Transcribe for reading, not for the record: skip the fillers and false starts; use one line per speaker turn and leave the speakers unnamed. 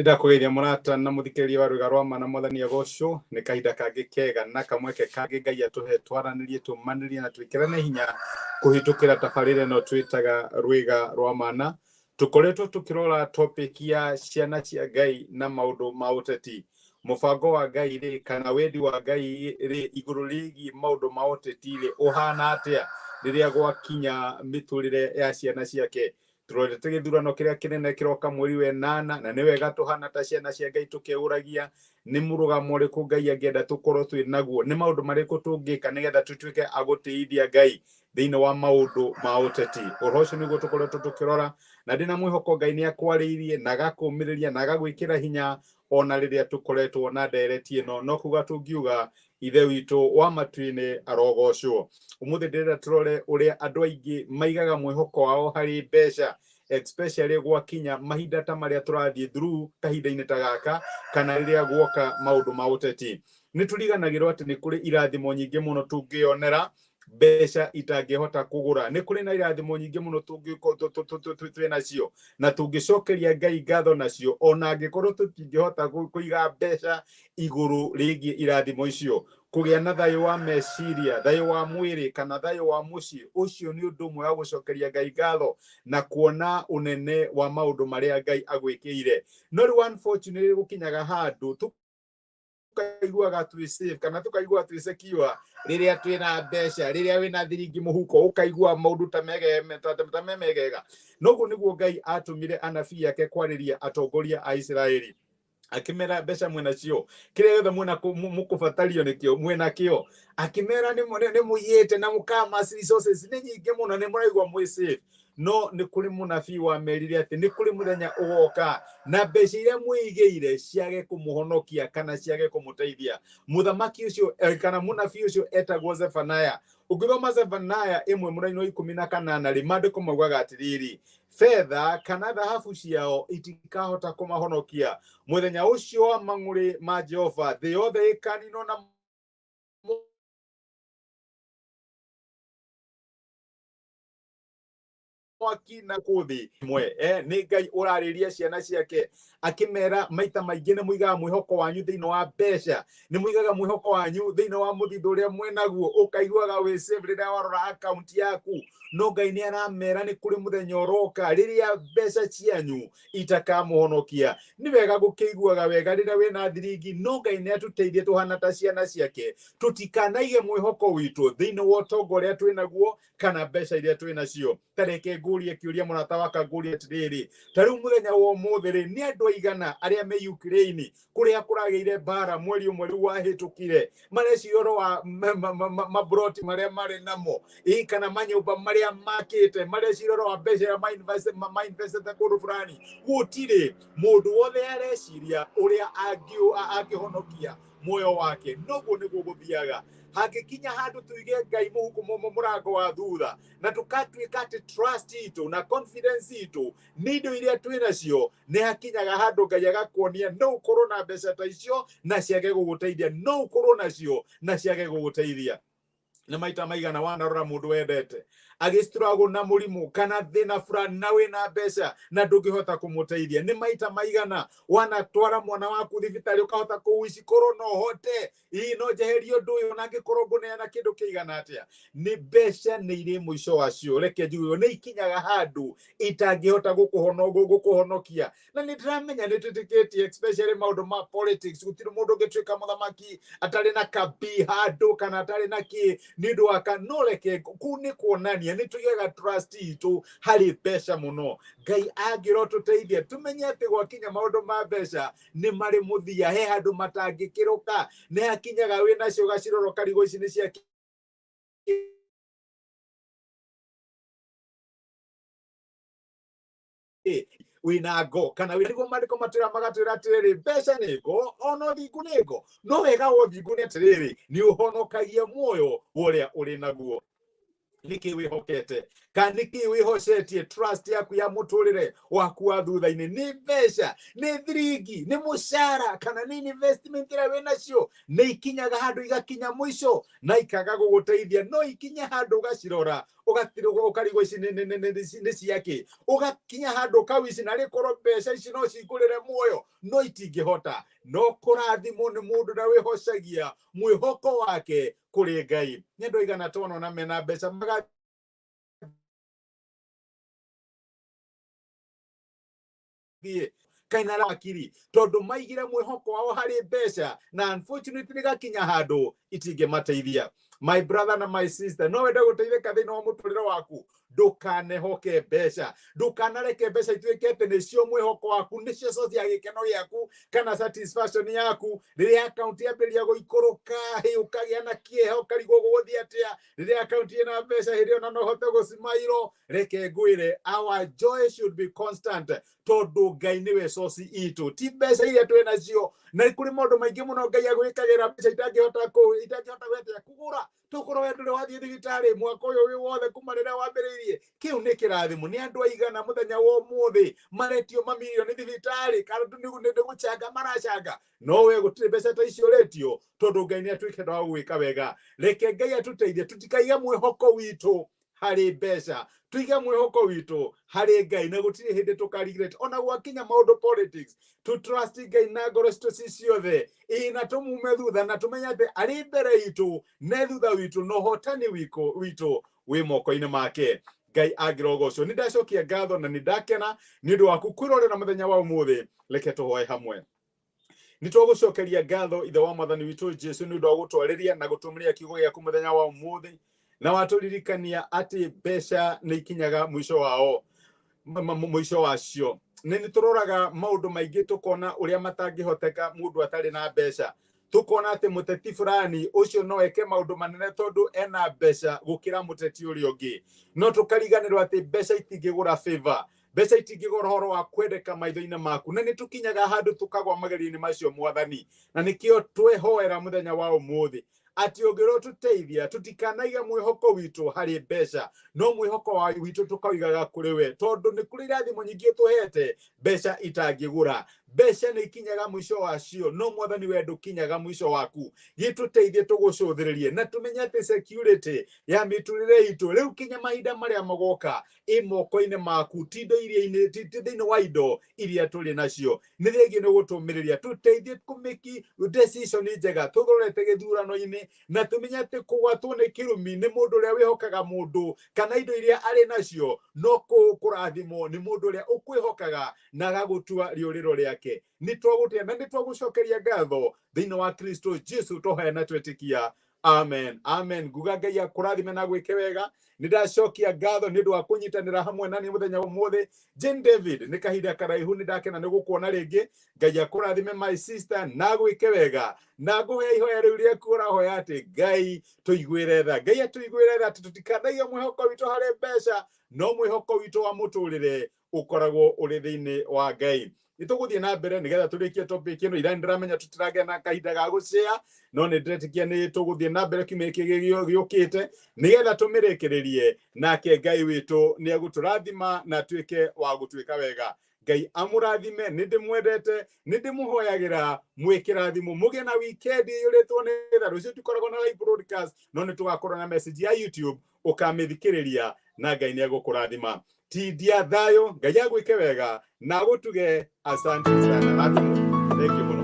Nĩndakũgeithia mũrata na mũthikĩrĩria wa rwĩga rwa mana mwathani agocwo nĩ kahinda kangĩ kega na kamweke kangĩ Ngai atũhe twaranĩrie tũmanĩrie na twĩkĩrane hinya kũhĩtũkĩra tabarĩra ĩno twĩtaga rwĩga rwa mana. Tũkoretwo tũkĩrora topic ya ciana cia Ngai na maũndũ ma ũteti. Mũbango wa Ngai rĩ kana wendi wa Ngai rĩ igũrũ rĩgiĩ maũndũ ma ũteti rĩ ũhana atĩa rĩrĩa gwakinya mĩtũrĩre ya ciana ciake. Tũrorete gĩthurano kĩrĩa kĩnene kĩroka mweri wa 8 na nĩ wega tũhana ta ciana cia Ngai tũkeũragia nĩ mũrũgamo ũrĩkũ Ngai angĩenda tũkorwo twĩ naguo, nĩ maũndũ marĩkũ tũngĩka nĩgetha tũtuĩke a gũtĩithia Ngai thĩinĩ wa maũndũ ma ũteti. Ũhoro ũcio nĩguo tũkoretwo tũkĩrora na ndĩna mwĩhoko Ngai nĩ akwarĩirie na agakũũmĩrĩria na agagwĩkĩra hinya ona rĩrĩa tũkoretwo na ndereti ĩno no kuga tũngiuga ithe witũ wa matu-inĩ arogocwo. Ũmũthĩ ndĩrenda tũrore ũrĩa andũ aingĩ maigaga mwĩhoko wao harĩ mbeca, especially gwakinya mahinda ta marĩa tũrathiĩ through kahinda-inĩ ta gaka kana rĩrĩa guoka maũndũ ma ũteti. Nĩ tũriganagĩrwo atĩ nĩ kũrĩ irathimo nyingĩ mũno tũngĩonera mbeca itangĩhota kũgũra. Nĩ kũrĩ na irathimo nyingĩ mũno twĩ nacio na tũngĩcokeria Ngai ngatho nacio ona angĩkorwo tũtingĩhota kũiga mbeca igũrũ rĩgiĩ irathimo icio. Kũgĩa na thayũ wa meciria, thayũ wa mwĩrĩ kana thayũ wa mũciĩ, ũcio nĩ ũndũ ũmwe wa gũcokeria Ngai ngatho na kuona ũnene wa maũndũ marĩa Ngai agwĩkĩire. No rĩu unfortunately gũkinyaga handũ tukaiguaga twĩ safe kana tukaiguaga twĩ secure rĩrĩa twĩna mbeca, rĩrĩa wĩna thiringi mũhuko ũkaigua maũndũ ta memegega. Noguo nĩguo Ngai atũmire anabii ake kwarĩria atongoria a Isiraeli akĩmera mbeca mwĩnacio, kĩrĩa gĩothe mũkũbatario nĩkĩo mwĩnakĩo, akĩmera nĩ mũiyĩte na mũkamass resources nĩ nyingĩ mũno nĩ mũraigua mwĩ safe. No nĩ kũrĩ mũnabii wamerire atĩ nĩ kũrĩ mũthenya ũgoka na mbeca iria mwĩigĩire ciage kũmũhonokia kana ciage kũmũteithia. Mũthamaki ũcio kana mũnabii ũcio etagwo Zephaniah. Ũngĩthoma Zephaniah 1 mũraini wa 18 rĩ maandĩko maugaga atĩrĩrĩ, fedha kana thahabu ciao itikahota kũmahonokia mũthenya ũcio wa mang'ũrĩ ma Jehova, thĩ yothe ĩkaninwo na mwaki na kũthĩ mwe. Nĩ Ngai ũrarĩria ciana ciake akĩmera maita maingĩ nĩ mũigaga mwĩhoko wanyu thĩinĩ wa mbeca, nĩ mũigaga mwĩhoko wanyu thĩinĩ wa mũthithũ ũrĩa mwĩnaguo ũkaiguaga wĩ safe rĩrĩa warora account yaku. No Ngai nĩ aramera nĩ kũrĩ mũthenya ũroka rĩrĩa mbeca cianyu itakamũhonokia. Nĩ wega gũkĩiguaga wega rĩrĩa wĩna thiringi, no Ngai nĩ atũteithie tũhana ta ciana ciake tũtikanaige mwĩhoko witũ thĩinĩ wa ũtonga ũrĩa twĩnaguo kana mbeca iria twĩnacio. Tareke ngũrie kĩũria mũrata waka ngũrie atĩrĩrĩ, ta rĩu mũthenya wa ũmũthĩ rĩ nĩ andũ aigana arĩa me Ukraine kũrĩa kũragĩire mbara mweri ũmwe rĩu wahĩtũkire mareciria ũhoro wa mabroti marĩa marĩ namo kana manyũmba marĩa makĩte, mareciria ũhoro wa mbeca ya ma-invest kũndũ fulani. Gũtirĩ mũndũ wothe areciria ũrĩa angĩhonokia muoyo wake. Noguo nĩguo gũthiaga hangĩkinya handũ tuige Ngai mũrango wa thutha na tũkatuĩka atĩ trust itũ na confidence itũ nĩ indo iria twĩnacio, nĩ hakinyaga handũ Ngai agakuonia no ũkorwo na mbeca ta icio na ciage gũgũteithia, no ũkorwo nacio na ciage gũgũteithia. Nĩ maita maigana wanarora mũndũ wendete agĩstruggle na mũrimũ kana thĩna fulani na wĩna mbeca na ndũngĩhota kũmũteithia? Nĩ maita maigana wanatwara mwana waku thibitarĩ ũkahota kũwici korwo no hote no njeherie ũndũ ũyũ na ngĩkorwo ngũneana kĩndũ kĩigana atĩa? Nĩ mbeca nĩ irĩ mũico wacio. Reke njuge nĩ ikinyaga handũ itangĩhota gũkũhonokia. Na nĩ ndĩramenya nĩ twĩtĩkĩtie especially maũndũ ma politics, gũtirĩ mũndũ ũngĩtuĩka mũthamaki atarĩ na kabi handũ kana atarĩ na kĩ nĩ ũndũ wa no reke kũu nĩ kuonania nĩ tũigaga trust itũ harĩ mbeca mũno. Ngai angĩro tũteithie tumenye atĩ gwakinya maũndũ ma mbeca nĩ marĩ mũthia, he handũ matangĩkĩrũka. Nĩ hakinyaga wĩnacio gaciroro karigũ ici nĩ cia wĩna ngo kana nĩguo maandĩko magatwĩra atĩrĩrĩ mbeca nĩ ngo ona ũthingu nĩ ngo, no wega wa ũthingu nĩ atĩrĩrĩ nĩ ũhonokagia muoyo ũrĩa ũrĩ naguo. Nĩkĩ wĩhokete kana nĩkĩ wĩhocetie trust yaku ya mũtũrĩre waku wa thutha-inĩ? Nĩ mbeca, nĩ thiringi, nĩ mũcara kana nĩ investment ĩrĩa wĩnacio? Nĩ ikinyaga handũ igakinya mũico na ikaga gũgũteithia, no ikinye handũ ũgacirora ugatirwo ukarigwo ici nĩ ciake ugakinya handu kau ici na rĩkorwo mbeca ici no cingũrĩre muoyo no itingĩhota no kũrathimwo nĩ mũndũ na wĩhocagia mwĩhoko wake kũrĩ Ngai. Nĩ andũ aigana twana na mena mbeca kaina rakiri tondu maigire mwĩhoko wao harĩ mbeca na unfortunately gakinya handu itingĩmateithia. My brother na my sister, no wenda gũteithĩka thĩinĩ wa mũtũrĩre waku ndũkanehoke mbeca, ndũkanareke mbeca ituĩke atĩ nĩcio mwĩhoko waku, nĩcio source ya gĩkeno gĩaku kana satisfaction yaku. Rĩrĩa account yambĩrĩria gũikũrũka ũkagĩa na kĩeha ũkarigwo gũgũthiĩ atĩa, rĩrĩa account ĩna mbeca hĩndĩ ona no ũhote gũcimairwo. Reke ngwĩre our joy should be constant tondu Ngai nĩwe source itũ, ti mbeca iria twĩ nacio. Na kũrĩ maũndũ maingĩ mũno Ngai agwĩkagĩra mbeca itangĩhota gwĩtia kũgũra. Tokorwo we ndũrĩ wathiĩ thibitarĩ mwaka ũyũ wĩ wothe kuma rĩrĩa wambĩrĩirie, kĩu nĩ kĩrathimo. Nĩ andũ aigana mũthenya wa ũmũthĩ maretio mamirioni thibitarĩ kana nĩ gũcanga maracanga, no we gũtirĩ mbeca ta icio ũretio tondu Ngai nĩ atuĩkĩte wa gwĩka wega. Reke Ngai atũteithie tũtikaiga mwĩhoko witũ harĩ mbeca, tuiga mwĩhoko witũ harĩ Ngai na gũtirĩ hĩndĩ tũka-regret ona gwakinya maũndũ politics. To trust Ngai na ngoro citũ ciothe na tũmume thutha na tũmenye atĩ arĩ mbere itũ na thutha witũ na ũhotani witũ wĩ moko-inĩ make. Ngai angĩrogocwo. Nĩ ndacokia ngatho na nĩ ndakena nĩ ũndũ waku kwĩrorera mũthenya wa ũmũthĩ. Reke tũhoe hamwe. Nĩ twagũcokeria ngatho ithe wa mwathani witũ Jesu nĩ ũndũ wa gũtwarĩria na gũtũmĩria kiugo gĩaku mũthenya wa ũmũthĩ na watũririkania atĩ mbeca nĩ ikinyaga mũico wacio. Nĩ tũroraga maũndũ maingĩ tũkona ũrĩa matangĩhoteka mũndũ atarĩ na mbeca. Tũkona atĩ mũteti fulani ũcio no eke maũndũ manene tondu ena mbeca gũkĩra mũteti ũrĩa ũngĩ. No tũkariganĩrwo atĩ mbeca itingĩgũra favor, mbeca itingĩgũra ũhoro wa kwendeka maitho-inĩ maku. Na nĩ tũkinyaga handũ tũkagwa magerio-inĩ macio mwathani, na nĩkĩo twehoera mũthenya wa ũmũthĩ atĩ ũngĩrotũteithia tũtikanaiga mwĩhoko witũ harĩ mbeca, no mwĩhoko witũ tũkauigaga kũrĩ we, tondu nĩ kũrĩ irathimo nyingĩ tũhete mbeca itangĩgũra. Mbeca nĩ ikinyaga mũico wacio, no mwathani we ndũkinyaga mũico waku. Gĩtũteithie tũgũcũthĩrĩrie na tũmenye atĩ security ya mĩtũrĩre itũ rĩu kinya mahinda marĩa magoka ĩ moko-inĩ maku, ti thĩinĩ wa indo iria tũrĩ nacio. Nĩ rĩngĩ nĩ gũtũmĩrĩria tũteithie kũmĩki decision njega tũthorete gĩthurano-inĩ, na tũmenye atĩ kũgwatwo nĩ kĩrumi nĩ mũndũ ũrĩa wĩhokaga mũndũ kana indo iria arĩ nacio, no kũrathimwo nĩ mũndũ ũrĩa ũkwĩhokaga na agagũtua rĩũrĩro rĩake. Nĩ twagũtĩa na nĩ twagũcokeria ngatho thĩinĩ wa Kristo Jesu tũhoya na twĩtĩkia. Amen. Amen. Nguga Ngai akũrathime na gwĩke wega. Nĩ ndacokia ngatho nĩ ũndũ wa kũnyitanĩra hamwe naniĩ mũthenya wa ũmũthĩ. Jane David, nĩ kahinda karaihu nĩ ndakena nĩ gũkuona rĩngĩ. Ngai akũrathime my sister na gwĩke wega. Na ngũhe ihoya rĩu rĩaku ũrahoya atĩ Ngai tũiguĩre tha. Ngai atũiguĩre tha atĩ tũtikanaiga mwĩhoko witũ harĩ mbeca, no mwĩhoko witũ wa mũtũrĩre ũkoragwo ũrĩ thĩinĩ wa Ngai. Nĩ tũgũthiĩ na mbere nĩgetha tũrĩkie topic ĩno. Ira nĩndĩramenya tũtiragĩa na kahinda ga gũcare, no nĩ ndĩretĩkia nĩ tũgũthiĩ na mbere kiumia gĩkĩ gĩũkĩte nĩgetha tũmĩrĩkĩrĩrie, nake Ngai witũ nĩ agũtũrathima na atuĩke wa gũtuĩka wega. Ngai amũrathime. Nĩ ndĩmwendete, nĩ ndĩmũhoyagĩra mwĩkĩrathimo. Mũgĩe na weekend ĩyũrĩtwo nĩgetha rũciũ tũkoragwo na live broadcast, no nĩ tũgakorwo na message ya YouTube ũkamĩthikĩrĩria, na Ngai nĩ agũkũrathima. Tindia thayũ. Ngai agwĩke wega na agũtuge. Asante sana. Thank you.